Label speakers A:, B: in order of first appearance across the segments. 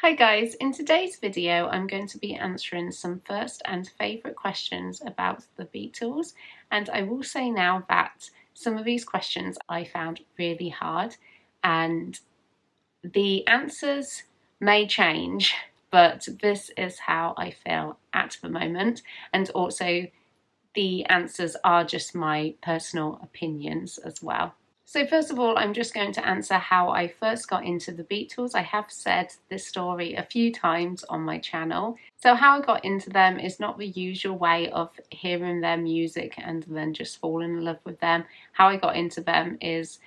A: Hi guys, in today's video I'm going to be answering some first and favourite questions about the Beatles, and I will say now that some of these questions I found really hard and the answers may change, but this is how I feel at the moment, and also the answers are just my personal opinions as well. So first of all, I'm just going to answer how I first got into the Beatles. I have said this story a few times on my channel. So how I got into them is not the usual way of hearing their music and then just falling in love with them. How I got into them is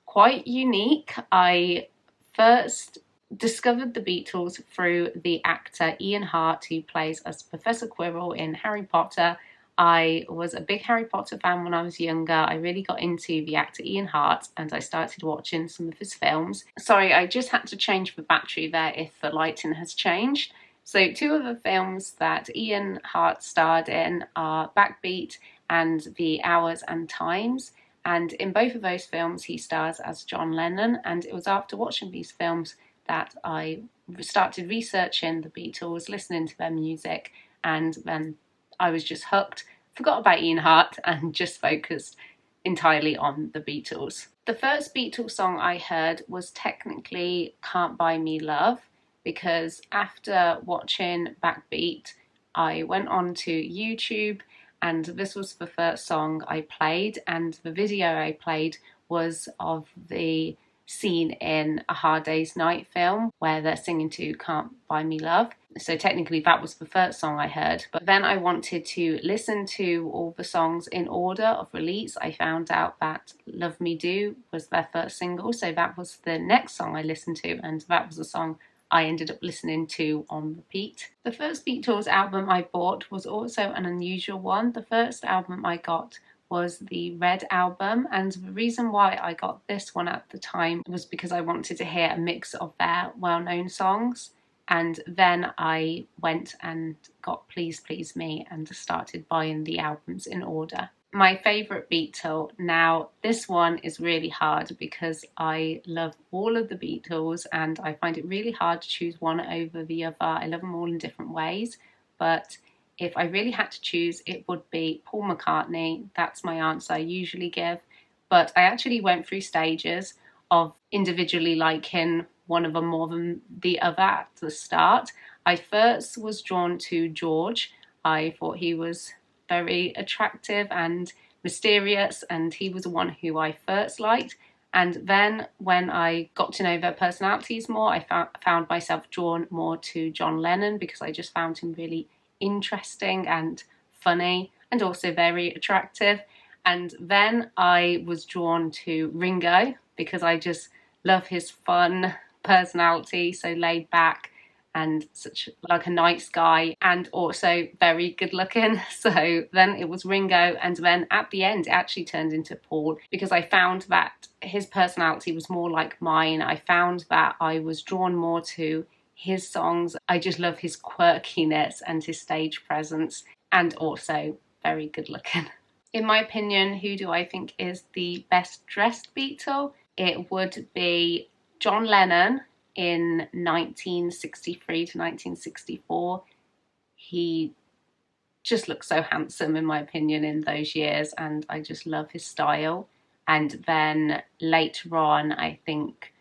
A: quite unique. I first discovered the Beatles through the actor Ian Hart, who plays as Professor Quirrell in Harry Potter. I was a big Harry Potter fan when I was younger. I really got into the actor Ian Hart and I started watching some of his films. Sorry, I just had to change the battery there if the lighting has changed. So two of the films that Ian Hart starred in are Backbeat and The Hours and Times. And in both of those films he stars as John Lennon, and it was after watching these films that I started researching the Beatles, listening to their music, and then I was just hooked, forgot about Ian Hart and just focused entirely on the Beatles. The first Beatles song I heard was technically Can't Buy Me Love, because after watching Backbeat I went on to YouTube and this was the first song I played, and the video I played was of the scene in A Hard Day's Night film where they're singing to Can't Buy Me Love. So technically that was the first song I heard, but then I wanted to listen to all the songs in order of release. I found out that Love Me Do was their first single, so that was the next song I listened to, and that was the song I ended up listening to on repeat. The first Beatles album I bought was also an unusual one. The first album I got was the Red album, and the reason why I got this one at the time was because I wanted to hear a mix of their well-known songs, and then I went and got Please Please Me and started buying the albums in order. My favourite Beatle, now this one is really hard because I love all of the Beatles and I find it really hard to choose one over the other. I love them all in different ways, but if I really had to choose, it would be Paul McCartney. That's my answer I usually give. But I actually went through stages of individually liking one of them more than the other at the start. I first was drawn to George. I thought he was very attractive and mysterious, and he was the one who I first liked. And then when I got to know their personalities more, I found myself drawn more to John Lennon because I just found him really interesting and funny and also very attractive. And then I was drawn to Ringo because I just love his fun personality, so laid back and such like a nice guy and also very good looking. So then it was Ringo, and then at the end it actually turned into Paul because I found that his personality was more like mine. I found that I was drawn more to his songs. I just love his quirkiness and his stage presence, and also very good looking. In my opinion, who do I think is the best dressed Beatle? It would be John Lennon in 1963 to 1964. He just looks so handsome in my opinion in those years, and I just love his style. And then later on, I think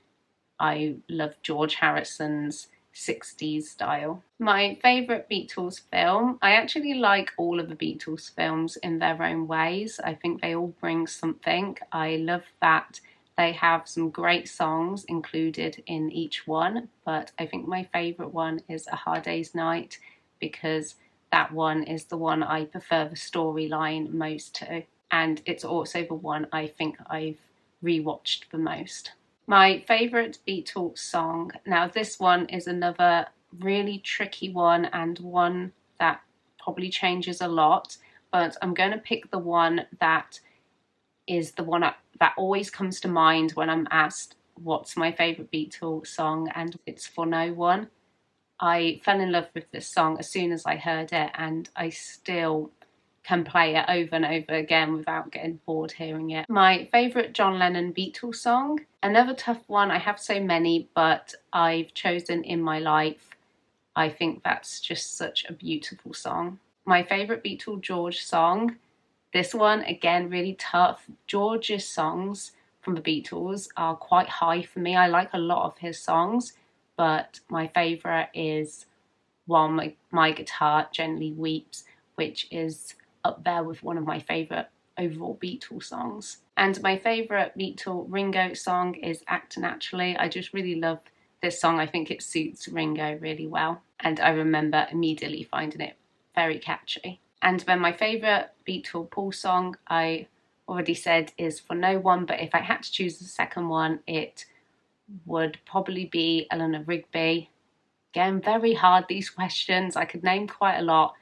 A: I love George Harrison's 60s style. My favourite Beatles film, I actually like all of the Beatles films in their own ways. I think they all bring something. I love that they have some great songs included in each one, but I think my favourite one is A Hard Day's Night because that one is the one I prefer the storyline most to, and it's also the one I think I've rewatched the most. My favourite Beatles song, now this one is another really tricky one and one that probably changes a lot, but I'm going to pick the one that is the one that always comes to mind when I'm asked what's my favourite Beatles song, and it's For No One. I fell in love with this song as soon as I heard it, and I still can play it over and over again without getting bored hearing it. My favourite John Lennon Beatles song, another tough one. I have so many, but I've chosen In My Life. I think that's just such a beautiful song. My favourite Beatle George song, this one again really tough. George's songs from the Beatles are quite high for me. I like a lot of his songs, but my favourite is While My Guitar Gently Weeps, which is up there with one of my favourite overall Beatle songs. And my favourite Beatle Ringo song is Act Naturally. I just really love this song. I think it suits Ringo really well, and I remember immediately finding it very catchy. And then my favourite Beatle Paul song, I already said, is For No One, but if I had to choose the second one, it would probably be Eleanor Rigby. Again, very hard, these questions. I could name quite a lot,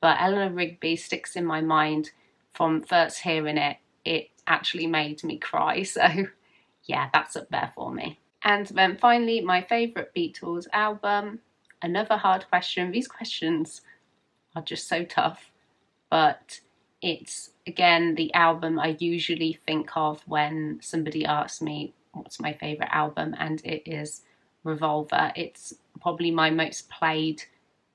A: but Eleanor Rigby sticks in my mind from first hearing it. It actually made me cry, so yeah, that's up there for me. And then finally, my favourite Beatles album. Another hard question. These questions are just so tough, but it's, again, the album I usually think of when somebody asks me what's my favourite album, and it is Revolver. It's probably my most played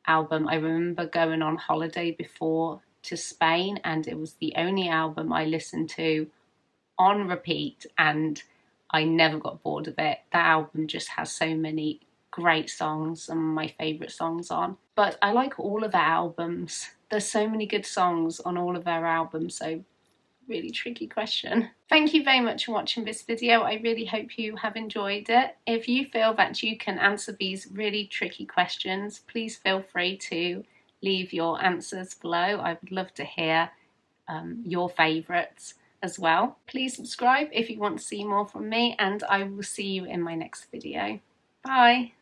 A: album. I remember going on holiday before to Spain, and it was the only album I listened to on repeat, and I never got bored of it. That album just has so many great songs and my favourite songs on. But I like all of their albums. There's so many good songs on all of their albums, so really tricky question. Thank you very much for watching this video. I really hope you have enjoyed it. If you feel that you can answer these really tricky questions, please feel free to leave your answers below. I would love to hear your favourites as well. Please subscribe if you want to see more from me, and I will see you in my next video. Bye!